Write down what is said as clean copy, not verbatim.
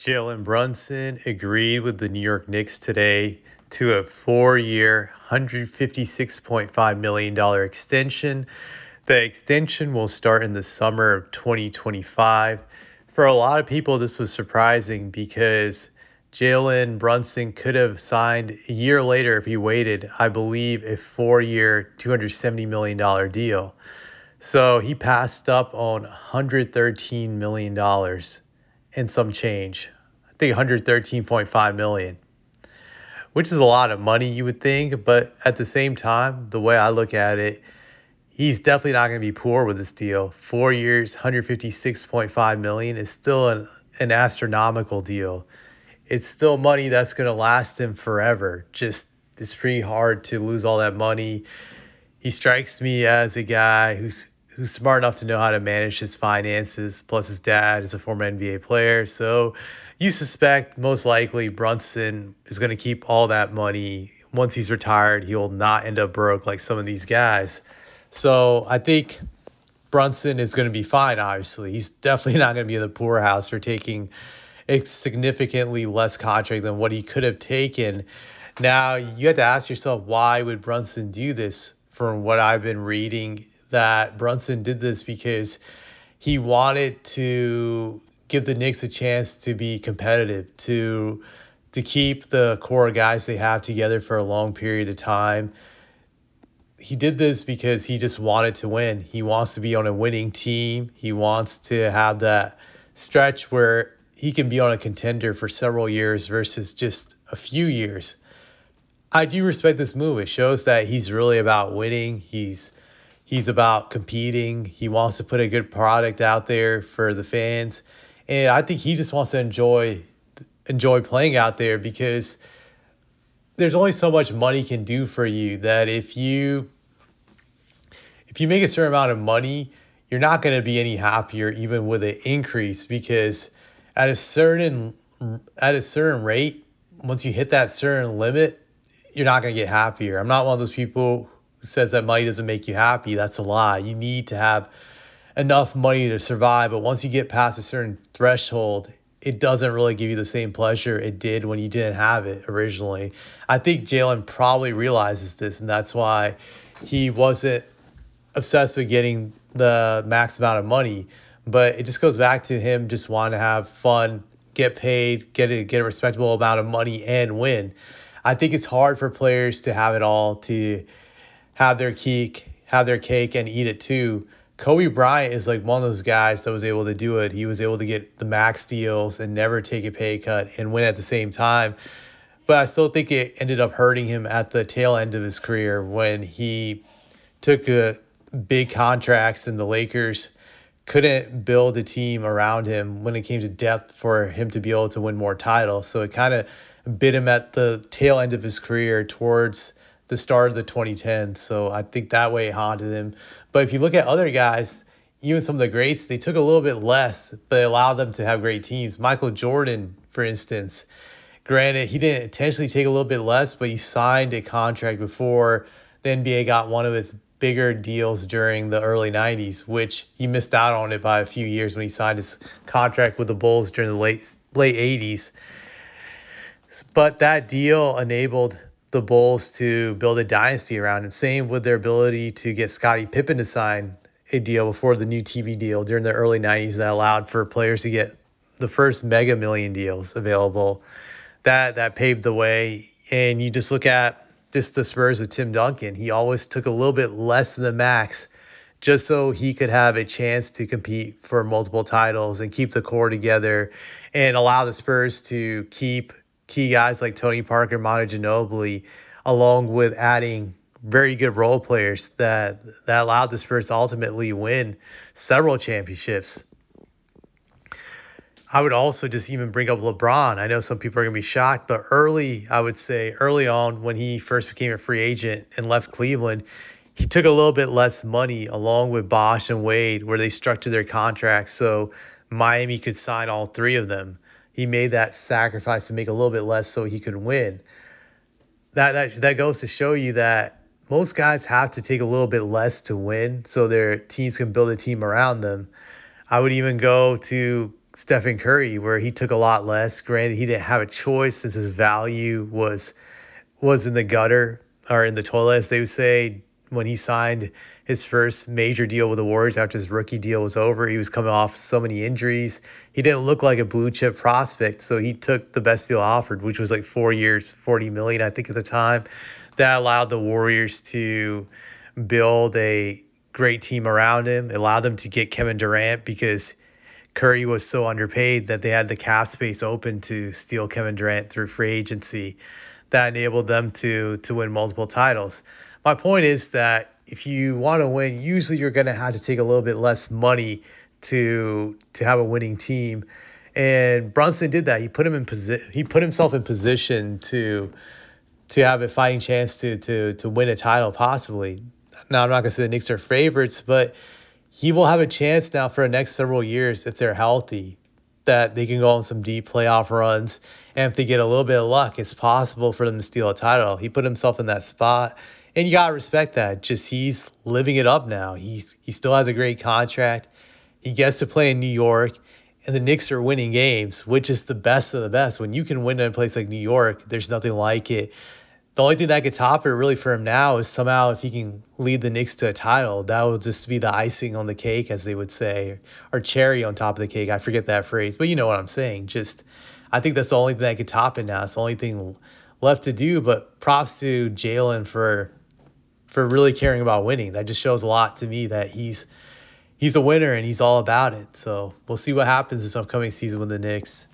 Jalen Brunson agreed with the New York Knicks today to a 4-year, $156.5 million extension. The extension will start in the summer of 2025. For a lot of people, this was surprising because Jalen Brunson could have signed a year later if he waited, I believe, a 4-year, $270 million deal. So he passed up on $113 million and some change. I think 113.5 million, which is a lot of money you would think, but at the same time, the way I look at it, he's definitely not going to be poor with this deal. 4 years, 156.5 million is still an astronomical deal. It's still money that's going to last him forever. Just it's pretty hard to lose all that money. He strikes me as a guy who's smart enough to know how to manage his finances. Plus, his dad is a former NBA player. So you suspect most likely Brunson is going to keep all that money. Once he's retired, he'll not end up broke like some of these guys. So I think Brunson is going to be fine, obviously. He's definitely not going to be in the poorhouse for taking a significantly less contract than what he could have taken. Now, you have to ask yourself, why would Brunson do this? From what I've been reading, that Brunson did this because he wanted to give the Knicks a chance to be competitive, to keep the core guys they have together for a long period of time. He did this because he just wanted to win. He wants to be on a winning team. He wants to have that stretch where he can be on a contender for several years versus just a few years. I do respect this move. It shows that he's really about winning. He's about competing. He wants to put a good product out there for the fans. And I think he just wants to enjoy playing out there because there's only so much money can do for you that if you make a certain amount of money, you're not going to be any happier even with an increase, because at a certain rate, once you hit that certain limit, you're not going to get happier. I'm not one of those people who says that money doesn't make you happy. That's a lie. You need to have enough money to survive, but once you get past a certain threshold, it doesn't really give you the same pleasure it did when you didn't have it originally. I think Jalen probably realizes this, and that's why he wasn't obsessed with getting the max amount of money. But it just goes back to him just wanting to have fun, get paid, get a respectable amount of money, and win. I think it's hard for players to have it all, to have their cake and eat it too. Kobe Bryant is like one of those guys that was able to do it. He was able to get the max deals and never take a pay cut and win at the same time. But I still think it ended up hurting him at the tail end of his career when he took big contracts and the Lakers couldn't build a team around him when it came to depth for him to be able to win more titles. So it kind of bit him at the tail end of his career towards the start of the 2010s. So I think that way it haunted him. But if you look at other guys, even some of the greats, they took a little bit less, but it allowed them to have great teams. Michael Jordan, for instance, granted, he didn't intentionally take a little bit less, but he signed a contract before the NBA got one of its bigger deals during the early 90s, which he missed out on it by a few years when he signed his contract with the Bulls during the late 80s. But that deal enabled the Bulls to build a dynasty around him. Same with their ability to get Scottie Pippen to sign a deal before the new TV deal during the early 90s that allowed for players to get the first mega million deals available. That paved the way. And you just look at just the Spurs with Tim Duncan. He always took a little bit less than the max just so he could have a chance to compete for multiple titles and keep the core together and allow the Spurs to keep key guys like Tony Parker, Manu Ginobili, along with adding very good role players that allowed the Spurs to ultimately win several championships. I would also just even bring up LeBron. I know some people are going to be shocked, but early on when he first became a free agent and left Cleveland, he took a little bit less money along with Bosh and Wade, where they structured their contracts so Miami could sign all three of them. He made that sacrifice to make a little bit less so he could win. That goes to show you that most guys have to take a little bit less to win so their teams can build a team around them. I would even go to Stephen Curry, where he took a lot less. Granted, he didn't have a choice since his value was in the gutter or in the toilet, as they would say, when he signed his first major deal with the Warriors after his rookie deal was over. He was coming off so many injuries. He didn't look like a blue chip prospect, so he took the best deal offered, which was like 4 years, $40 million, I think, at the time. That allowed the Warriors to build a great team around him. It allowed them to get Kevin Durant because Curry was so underpaid that they had the cap space open to steal Kevin Durant through free agency. That enabled them to win multiple titles. My point is that if you want to win, usually you're going to have to take a little bit less money to have a winning team. And Brunson did that. He put himself in position to have a fighting chance to win a title possibly. Now, I'm not going to say the Knicks are favorites, but he will have a chance now for the next several years if they're healthy, that they can go on some deep playoff runs. And if they get a little bit of luck, it's possible for them to steal a title. He put himself in that spot, and you got to respect that. Just he's living it up now. He still has a great contract. He gets to play in New York, and the Knicks are winning games, which is the best of the best. When you can win in a place like New York, there's nothing like it. The only thing that could top it really for him now is somehow if he can lead the Knicks to a title, that will just be the icing on the cake, as they would say, or cherry on top of the cake. I forget that phrase, but you know what I'm saying. Just, I think that's the only thing that could top it now. It's the only thing left to do, but props to Jalen for really caring about winning. That just shows a lot to me that he's a winner and he's all about it. So we'll see what happens this upcoming season with the Knicks.